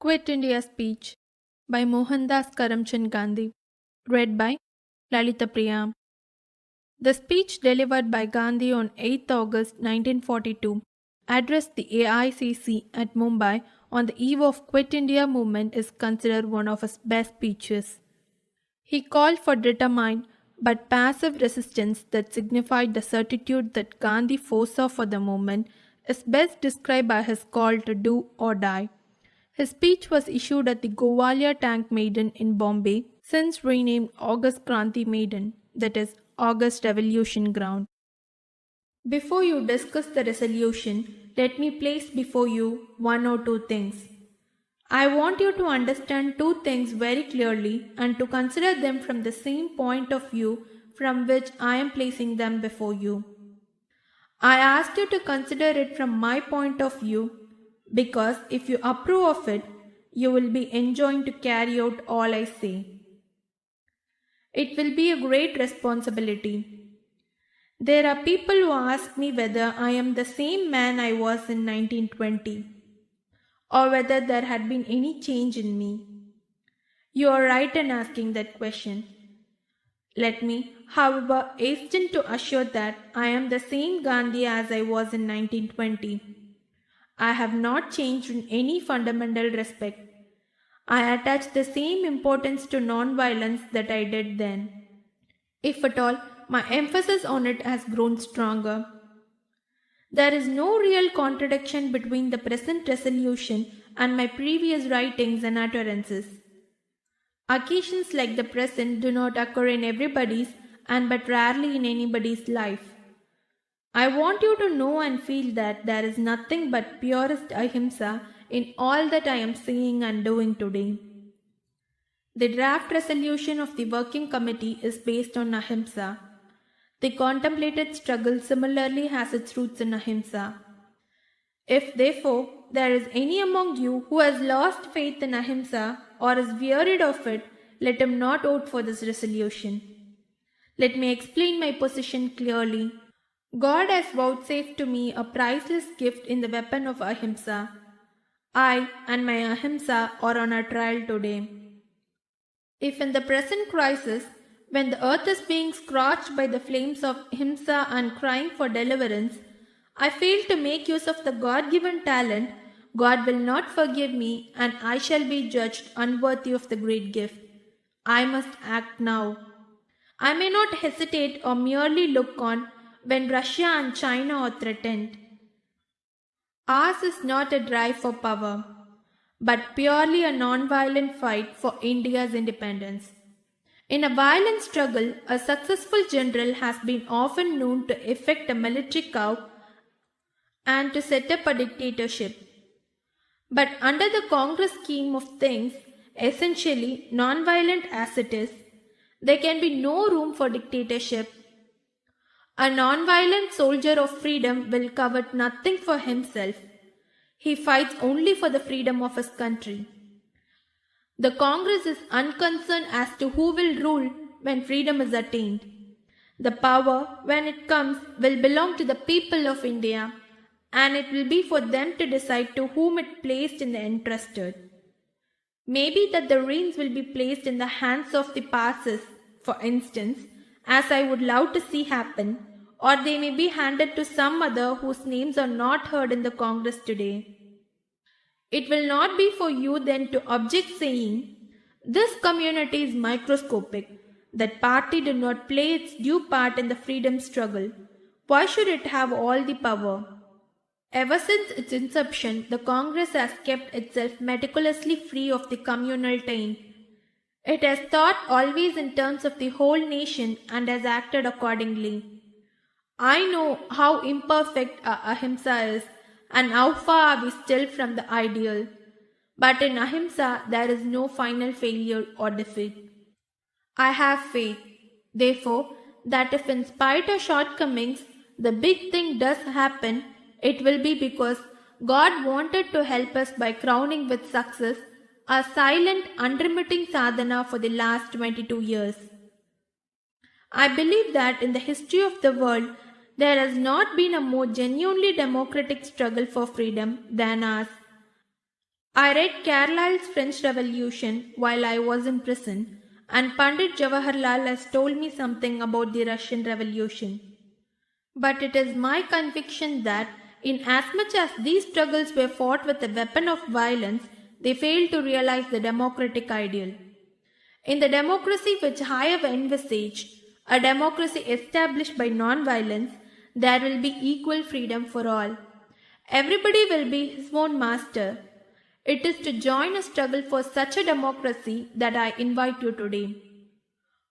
Quit India Speech by Mohandas Karamchand Gandhi. Read by Lalita Priya. The speech delivered by Gandhi on 8th August 1942 addressed the AICC at Mumbai on the eve of Quit India movement is considered one of his best speeches. He called for determined but passive resistance that signified the certitude that Gandhi foresaw for the movement is best described by his call to do or die. His speech was issued at the Gowalia Tank Maidan in Bombay, since renamed August Kranti Maidan, that is, August Revolution Ground. Before you discuss the resolution, let me place before you one or two things. I want you to understand two things very clearly and to consider them from the same point of view from which I am placing them before you. I asked you to consider it from my point of view because if you approve of it, you will be enjoying to carry out all I say. It will be a great responsibility. There are people who ask me whether I am the same man I was in 1920 or whether there had been any change in me. You are right in asking that question. Let me, however, hasten to assure that I am the same Gandhi as I was in 1920. I have not changed in any fundamental respect. I attach the same importance to non-violence that I did then. If at all, my emphasis on it has grown stronger. There is no real contradiction between the present resolution and my previous writings and utterances. Occasions like the present do not occur in everybody's and but rarely in anybody's life. I want you to know and feel that there is nothing but purest ahimsa in all that I am saying and doing today. The draft resolution of the working committee is based on ahimsa. The contemplated struggle similarly has its roots in ahimsa. If therefore there is any among you who has lost faith in ahimsa or is wearied of it, let him not vote for this resolution. Let me explain my position clearly. God has vouchsafed to me a priceless gift in the weapon of ahimsa. I and my ahimsa are on a trial today. If in the present crisis, when the earth is being scorched by the flames of ahimsa and crying for deliverance, I fail to make use of the God-given talent, God will not forgive me and I shall be judged unworthy of the great gift. I must act now. I may not hesitate or merely look on when Russia and China are threatened. Ours is not a drive for power, but purely a non-violent fight for India's independence. In a violent struggle, a successful general has been often known to effect a military coup and to set up a dictatorship. But under the Congress scheme of things, essentially non-violent as it is, there can be no room for dictatorship. A non-violent soldier of freedom will covet nothing for himself. He fights only for the freedom of his country. The Congress is unconcerned as to who will rule when freedom is attained. The power, when it comes, will belong to the people of India, and it will be for them to decide to whom it placed in the entrusted. Maybe that the reins will be placed in the hands of the passes, for instance, as I would love to see happen, or they may be handed to some other whose names are not heard in the Congress today. It will not be for you then to object saying, this community is microscopic, that party did not play its due part in the freedom struggle. Why should it have all the power? Ever since its inception, the Congress has kept itself meticulously free of the communal taint. It has thought always in terms of the whole nation and has acted accordingly. I know how imperfect our ahimsa is and how far are we still from the ideal. But in ahimsa there is no final failure or defeat. I have faith, therefore, that if in spite of shortcomings the big thing does happen, it will be because God wanted to help us by crowning with success our silent, unremitting sadhana for the last 22 years. I believe that in the history of the world, there has not been a more genuinely democratic struggle for freedom than ours. I read Carlyle's French Revolution while I was in prison, and Pandit Jawaharlal has told me something about the Russian Revolution. But it is my conviction that, in as much as these struggles were fought with a weapon of violence, they failed to realize the democratic ideal. In the democracy which I have envisaged, a democracy established by non-violence, there will be equal freedom for all. Everybody will be his own master. It is to join a struggle for such a democracy that I invite you today.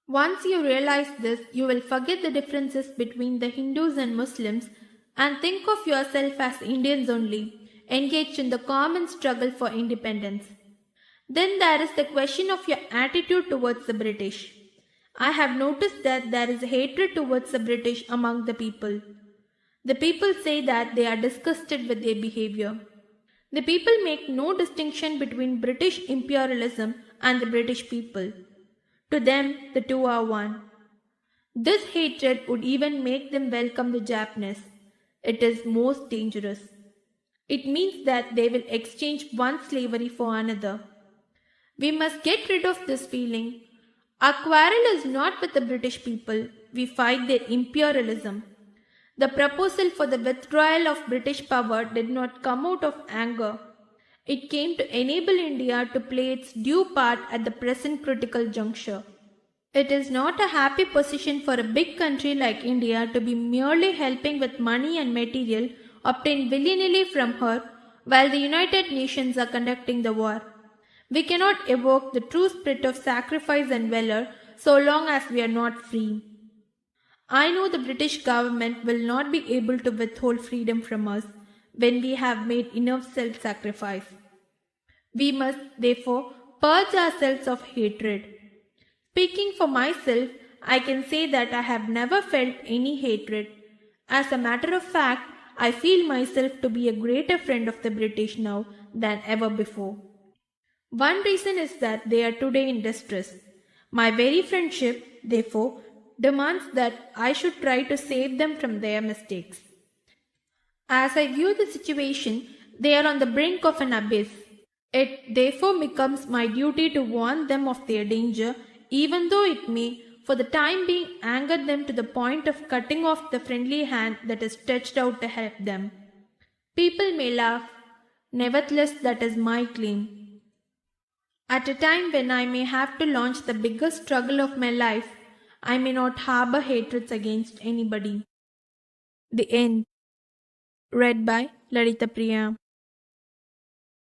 Once you realize this, you will forget the differences between the Hindus and Muslims and think of yourself as Indians only, engaged in the common struggle for independence. Then there is the question of your attitude towards the British. I have noticed that there is hatred towards the British among the people. The people say that they are disgusted with their behavior. The people make no distinction between British imperialism and the British people. To them, the two are one. This hatred would even make them welcome the Japanese. It is most dangerous. It means that they will exchange one slavery for another. We must get rid of this feeling. Our quarrel is not with the British people, we fight their imperialism. The proposal for the withdrawal of British power did not come out of anger. It came to enable India to play its due part at the present critical juncture. It is not a happy position for a big country like India to be merely helping with money and material obtained willy-nilly from her while the United Nations are conducting the war. We cannot evoke the true spirit of sacrifice and valor so long as we are not free. I know the British government will not be able to withhold freedom from us when we have made enough self-sacrifice. We must, therefore, purge ourselves of hatred. Speaking for myself, I can say that I have never felt any hatred. As a matter of fact, I feel myself to be a greater friend of the British now than ever before. One reason is that they are today in distress. My very friendship, therefore, demands that I should try to save them from their mistakes. As I view the situation, they are on the brink of an abyss. It therefore becomes my duty to warn them of their danger, even though it may, for the time being, anger them to the point of cutting off the friendly hand that is stretched out to help them. People may laugh, nevertheless, that is my claim. At a time when I may have to launch the biggest struggle of my life, I may not harbor hatreds against anybody. The End. Read by Lalita Priya.